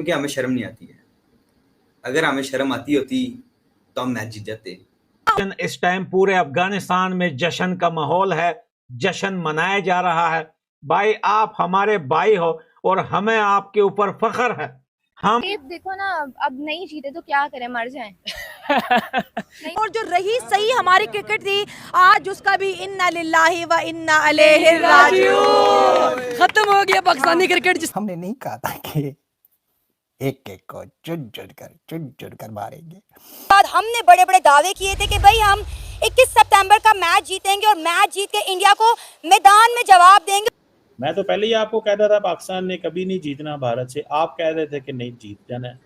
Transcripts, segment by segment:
क्योंकि हमें शर्म नहीं आती है। अगर हमें शर्म आती होती तो हम मैच जीत जाते। इस टाइम पूरे अफगानिस्तान में जश्न का माहौल है, जश्न मनाया जा रहा है। भाई आप हमारे भाई हो और हमें आपके ऊपर फख्र है। हम देखो ना, अब नहीं जीते तो क्या करें, मर जाएं। और जो रही सही हमारी क्रिकेट थी, आज उसका भी इन्ना लिल्लाहि व इन्ना अलैहि राजिऊन खत्म हो गया पाकिस्तानी क्रिकेट। हमने नहीं कहा था कि एक एक को चुन कर मारेंगे। बाद हमने बड़े बड़े दावे किए थे कि भाई हम 21 सितंबर का मैच जीतेंगे और मैच जीत के इंडिया को मैदान में जवाब देंगे। मैं तो पहले ही आपको कहता था पाकिस्तान ने कभी नहीं जीतना भारत से, आप कह रहे थे कि नहीं जीत जाना है।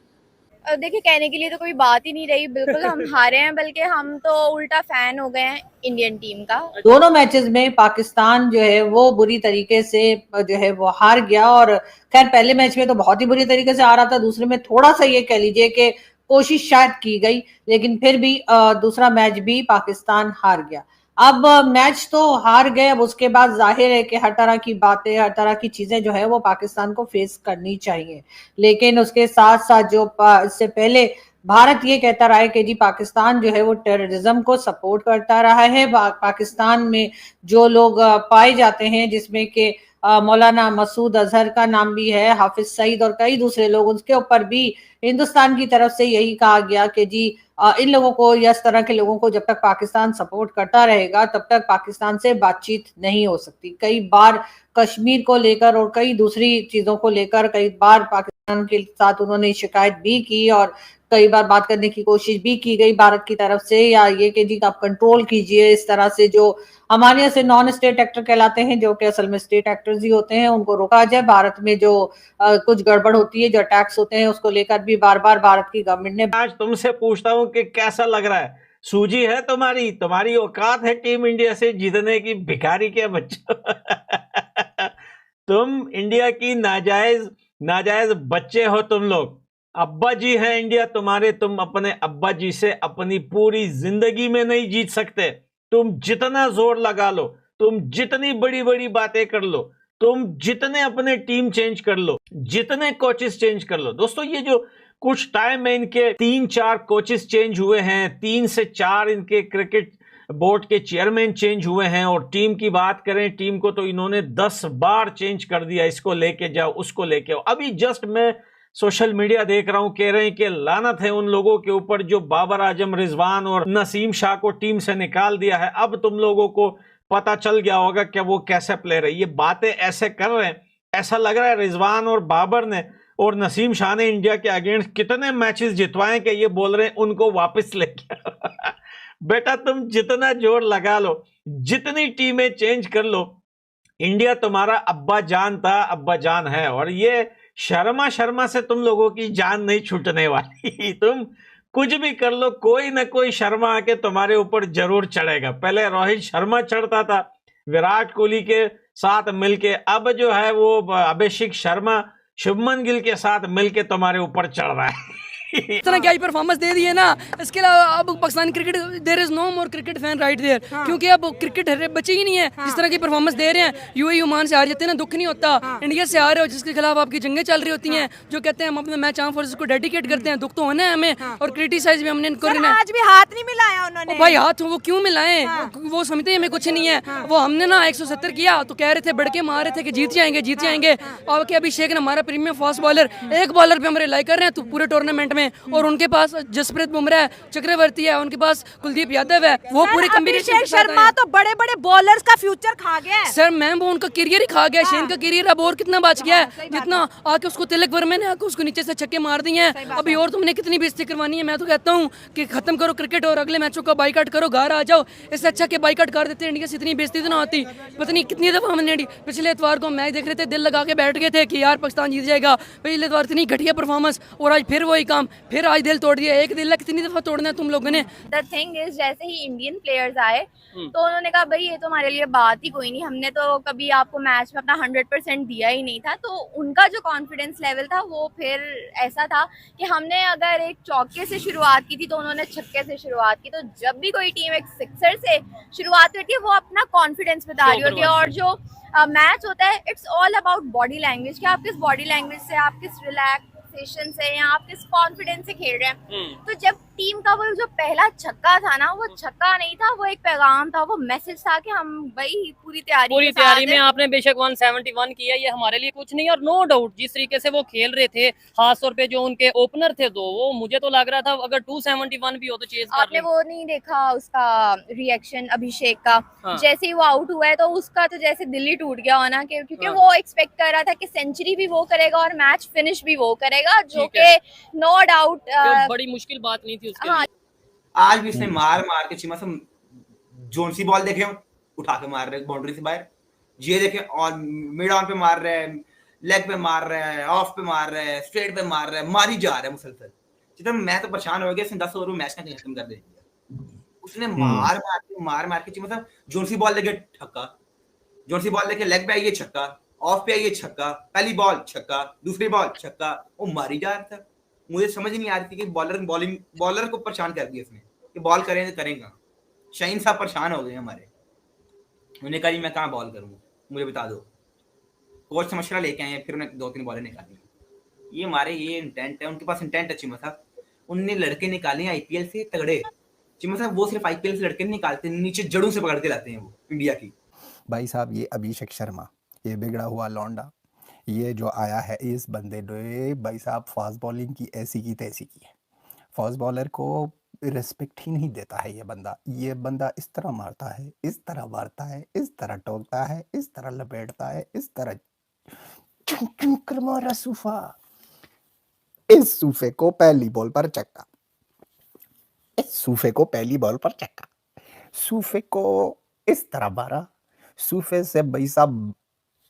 देखिए, कहने के लिए तो कोई बात ही नहीं रही, बिल्कुल हम हारे हैं, बल्कि हम तो उल्टा फैन हो गए हैं इंडियन टीम का। दोनों मैचेस में पाकिस्तान जो है वो बुरी तरीके से जो है वो हार गया, और खैर पहले मैच में तो बहुत ही बुरी तरीके से हारा था, दूसरे में थोड़ा सा ये कह लीजिए कि कोशिश शायद की गई, लेकिन फिर भी दूसरा मैच भी पाकिस्तान हार गया। अब मैच तो हार गए, अब उसके बाद जाहिर है कि हर तरह की बातें, हर तरह की चीजें जो है वो पाकिस्तान को फेस करनी चाहिए, लेकिन उसके साथ साथ जो इससे पहले भारत ये कहता रहा है कि जी पाकिस्तान जो है वो टेररिज्म को सपोर्ट करता रहा है। पाकिस्तान में जो लोग पाए जाते हैं, जिसमें कि मौलाना मसूद अजहर का नाम भी है, हाफिज सईद और कई दूसरे लोग, उसके ऊपर भी हिंदुस्तान की तरफ से यही कहा गया कि जी इन लोगों को या इस तरह के लोगों को जब तक पाकिस्तान सपोर्ट करता रहेगा तब तक पाकिस्तान से बातचीत नहीं हो सकती। कई बार कश्मीर को लेकर और कई दूसरी चीजों को लेकर कई बार पाकिस्तान के साथ उन्होंने शिकायत भी की और कई बार बात करने की कोशिश भी की गई भारत की तरफ से, या ये कि जी आप कंट्रोल कीजिए, इस तरह से जो हमारे यहाँ से नॉन स्टेट एक्टर कहलाते हैं, जो कि असल में स्टेट एक्टर्स ही होते हैं, उनको रोका जाए। भारत में जो कुछ गड़बड़ होती है, जो अटैक्स होते हैं, उसको लेकर भी बार बार भारत की गवर्नमेंट ने। आज तुमसे पूछता हूं कि कैसा लग रहा है, सूझी है तुम्हारी औकात है टीम इंडिया से जीतने की, भिखारी के बच्चों। तुम इंडिया की नाजायज बच्चे हो तुम लोग। अब्बा जी हैं इंडिया तुम्हारे, तुम अपने अब्बा जी से अपनी पूरी जिंदगी में नहीं जीत सकते। तुम जितना जोर लगा लो, तुम जितनी बड़ी बड़ी बातें कर लो, तुम जितने अपने टीम चेंज कर लो, जितने कोचेस चेंज कर लो। दोस्तों ये जो कुछ टाइम में इनके 3-4 कोचेस चेंज हुए हैं, 3 से 4 इनके क्रिकेट बोर्ड के चेयरमैन चेंज हुए हैं, और टीम की बात करें, टीम को तो इन्होंने 10 बार चेंज कर दिया, इसको लेके जाओ उसको लेके आओ। अभी जस्ट मैं सोशल मीडिया देख रहा हूं, कह रहे हैं कि लानत है उन लोगों के ऊपर जो बाबर आजम, रिजवान और नसीम शाह को टीम से निकाल दिया है। अब तुम लोगों को पता चल गया होगा कि वो कैसे प्लेयर है। ये बातें ऐसे कर रहे हैं, ऐसा लग रहा है रिजवान और बाबर ने और नसीम शाह ने इंडिया के अगेंस्ट कितने मैचेस जितवाए कि ये बोल रहे हैं उनको वापस लेके आओ। बेटा तुम जितना जोर लगा लो, जितनी टीमें चेंज कर लो, इंडिया तुम्हारा अब्बा जान था, अब्बा जान है, और ये शर्मा से तुम लोगों की जान नहीं छूटने वाली। तुम कुछ भी कर लो, कोई ना कोई शर्मा आके तुम्हारे ऊपर जरूर चढ़ेगा। पहले रोहित शर्मा चढ़ता था विराट कोहली के साथ मिलके, अब जो है वो अभिषेक शर्मा शुभमन गिल के साथ मिलके तुम्हारे ऊपर चढ़ रहा है। इस तरह क्या परफॉर्मेंस दे दी है ना, इसके अलावा अब Pakistani cricket there is no more cricket fan right there, क्योंकि अब क्रिकेट बचे ही नहीं है। जिस तरह की परफॉर्मेंस दे रहे हैं, यूएई ओमान से हार जाते हैं ना, दुख नहीं होता। इंडिया से हार रहे हो जिसके खिलाफ आपकी जंगें चल रही होती हैं, जो कहते हैं हम अपने मैच आर्म फोर्सेस को डेडिकेट करते हैं, दुख तो होना है हमें, और क्रिटिसाइज भी हमने इनको करना है। आज भी हाथ नहीं मिलाया उन्होंने। भाई हाथ वो क्यों मिलाएं, वो समझते हैं हमें कुछ नहीं है। वो हमने ना 170 किया तो कह रहे थे, बढ़ के मार रहे थे कि जीत जाएंगे। और कि अभिषेक ने हमारा प्रीमियम फास्ट बॉलर, एक बॉलर पे हम रिलाई कर रहे हैं तो पूरे टूर्नामेंट में, और उनके पास जसप्रीत बुमराह है, चक्रवर्ती है, उनके पास कुलदीप यादव है, वो पूरे कॉम्बिनेशन। अभिषेक शर्मा तो बड़े बड़े बॉलर्स का फ्यूचर खा गया है सर। मैम वो उनका करियर ही खा गया, शेन का करियर अब और कितना बच गया है, जितना आके उसको तिलक वर्मा ने आके उसको नीचे से छक्के मार दिए हैं। अभी और तुमने कितनी बेइज्जती करवानी है। मैं तो कहता हूँ कि खत्म करो क्रिकेट और अगले मैचों का बाइकआउट करो, घर आ जाओ। इससे अच्छा कि बाइकआउट कर देते, इंडिया से इतनी बेइज्जती तो ना होती। पता नहीं कितनी दफा हमने पिछले इतवार को मैच देख रहे थे, दिल लगा के बैठ गए थे कि यार पाकिस्तान जीत जाएगा। पिछले इतवार इतनी घटिया परफॉर्मेंस, और आज फिर वही काम, फिर आज दिल तोड़ दिया। एक दिल कितनी दफा तोड़ना है तुम लोगों ने। द थिंग इज, जैसे ही इंडियन प्लेयर्स आए तो उन्होंने कहा भाई ये तो हमारे लिए बात ही कोई नहीं, हमने तो कभी आपको मैच में अपना 100% दिया ही नहीं था। तो उनका जो कॉन्फिडेंस लेवल था वो फिर ऐसा था कि हमने अगर एक चौके से शुरुआत की थी तो उन्होंने छक्के से शुरुआत की। तो जब भी कोई टीम एक सिक्सर से शुरुआत करती है वो अपना कॉन्फिडेंस बता रही होती है। और जो मैच होता है, it's all about body language, कि आप किस बॉडी लैंग्वेज से, आप किस रिलैक्स रिलैक्सेशन से या आप किस कॉन्फिडेंस से खेल रहे हैं। तो जब टीम का वो जो पहला छक्का था ना, वो छक्का नहीं था, वो एक पैगाम था, वो मैसेज था कि हम भाई पूरी तैयारी में आपने बेशक 171 किया, ये हमारे लिए कुछ नहीं। और नो डाउट जिस तरीके से वो खेल रहे थे, खास तौर पे जो उनके ओपनर थे दो, वो मुझे तो लग रहा था अगर 271 भी हो तो चेज कर आपने वो नहीं देखा उसका रिएक्शन अभिषेक का। हाँ। जैसे ही वो आउट हुआ है तो उसका तो जैसे दिल ही टूट गया होना, क्योंकि हाँ। वो एक्सपेक्ट कर रहा था कि सेंचुरी भी वो करेगा और मैच फिनिश भी वो करेगा, जो ठीक है। कि नो डाउट बड़ी मुश्किल बात नहीं थी उसके हाँ। लिए। आज भी इसने मार मार के चिमा से जोन सी बॉल देखे उठा के मार रहे बाउंड्री से बाहर, ये देखे और मिड ऑन पे मार रहे हैं, लेग पे मार रहे हैं, ऑफ पे मार रहे हैं, स्ट्रेट पे मार रहे हैं, मारी जा रहा है मुसलसल। जितना मैं तो परेशान हो गया, इसने 10 ओवर में मैच का खत्म कर दे। उसने मार मार के चिमा जोन सी बॉल लेके छक्का, जोन सी बॉल लेके लेग पे आई छक्का, ऑफ पे आई छक्का, पहली बॉल छक्का, दूसरी बॉल छक्का, वो मारी जा रहा था। मुझे समझ नहीं आ रही थी कि बॉलर को परेशान कर दिया इसने कि बॉल करें तो करेंगे। शाहीन साहब परेशान हो गए हमारे, उन्होंने कहा मैं कहाँ बॉल करूँगा, मुझे बता दो। कोच से मशवरा लेके आए, फिर उन्हें 2-3 बॉलें निकाली। ये हमारे ये इंटेंट है, उनके पास इंटेंट है चिमा साहब। उनने लड़के निकाले आईपीएल से तगड़े। चिमा साहब वो सिर्फ आईपीएल से लड़के नहीं निकालते, नीचे जड़ों से पकड़ के लाते हैं वो इंडिया की। भाई साहब ये अभिषेक शर्मा, ये बिगड़ा हुआ लौंडा, ये जो आया है, इस बंदे ने भाई साहब फास्ट बॉलिंग की ऐसी की तैसी की है। फास्ट बॉलर को रिस्पेक्ट ही नहीं देता है ये बंदा इस तरह मारता है, इस तरह मारता है, इस तरह टोकता है, इस तरह लपेटता है, इस तरह चुम चुम कर मारा सूफा। इस सूफे को पहली बॉल पर चक्का, इस सूफे को पहली बॉल पर चक्का, सूफे को इस तरह मारा, सूफे से भाई साहब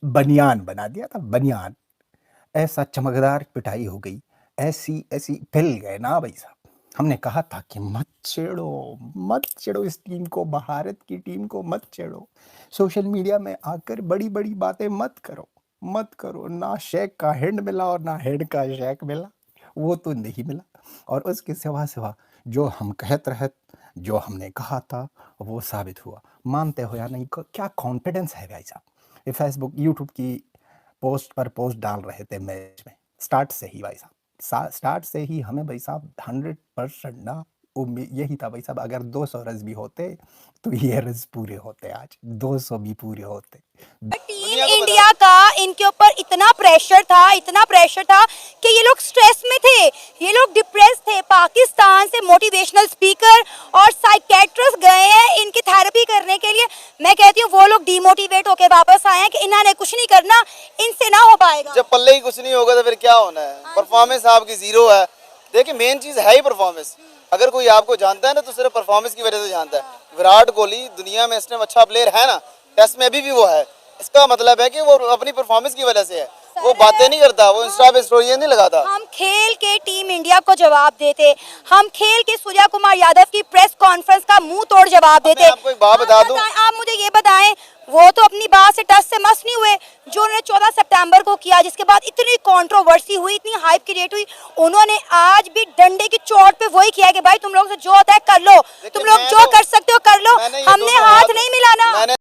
बनियान बना दिया था, बनियान। ऐसा चमकदार पिटाई हो गई, ऐसी ऐसी पिल गए ना भाई साहब। हमने कहा था कि मत छेड़ो इस टीम को, भारत की टीम को मत छेड़ो। सोशल मीडिया में आकर बड़ी बड़ी बातें मत करो। ना शेख का हैंड मिला और ना हैंड का शेख मिला, वो तो नहीं मिला। और उसके सिवा जो हम कहते रहे, जो हमने कहा था वो साबित हुआ। मानते हो या नहीं, क्या कॉन्फिडेंस है भाई साहब। ये फेसबुक यूट्यूब की पोस्ट पर पोस्ट डाल रहे थे मैच में, स्टार्ट से ही भाई साहब, स्टार्ट से ही हमें भाई साहब 100% ना उम्मीद यही था भाई साहब, अगर 200 रन भी होते तो ये रन पूरे होते, आज 200 भी पूरे होते। टीम इंडिया का इनके ऊपर इतना प्रेशर था कि ये लोग स्ट्रेस में थे, ये लोग डिप्रेस थे। पाकिस्तान से मोटिवेशनल स्पीकर और साइकेट्रिस्ट गए हैं इनकी थेरेपी करने के लिए। मैं कहती हूँ वो लोग डिमोटिवेट होकर वापस आए हैं कि इन्होंने कुछ नहीं करना, इनसे ना हो पाएगा। जब पल्ले ही कुछ नहीं होगा तो फिर क्या होना है। परफॉर्मेंस आपकी जीरो है। देखिए मेन चीज है ही परफॉर्मेंस। अगर कोई आपको जानता है ना तो सिर्फ परफॉर्मेंस की वजह से जानता है। विराट कोहली दुनिया में इस टाइम अच्छा प्लेयर है ना, टेस्ट में अभी भी वो है। इसका मतलब है कि वो अपनी परफॉर्मेंस की वजह से है, वो बातें नहीं करता, वो इंस्टा पे स्टोरी नहीं लगाता। हम खेल के टीम इंडिया को जवाब देते, हम खेल के सूर्या कुमार यादव की प्रेस कॉन्फ्रेंस का मुंह तोड़ जवाब देते। मैं आपको एक बात बता दूं, आप मुझे ये बताएं, वो तो अपनी बात से टस से मस नहीं हुए जो उन्होंने 14 सितंबर को किया, जिसके बाद इतनी कंट्रोवर्सी हुई, इतनी हाइप क्रिएट हुई। उन्होंने आज भी डंडे की चोट पे वही किया कि भाई तुम लोग से जो होता है कर लो, तुम लोग जो कर सकते हो कर लो, हमने हाथ नहीं मिलाना।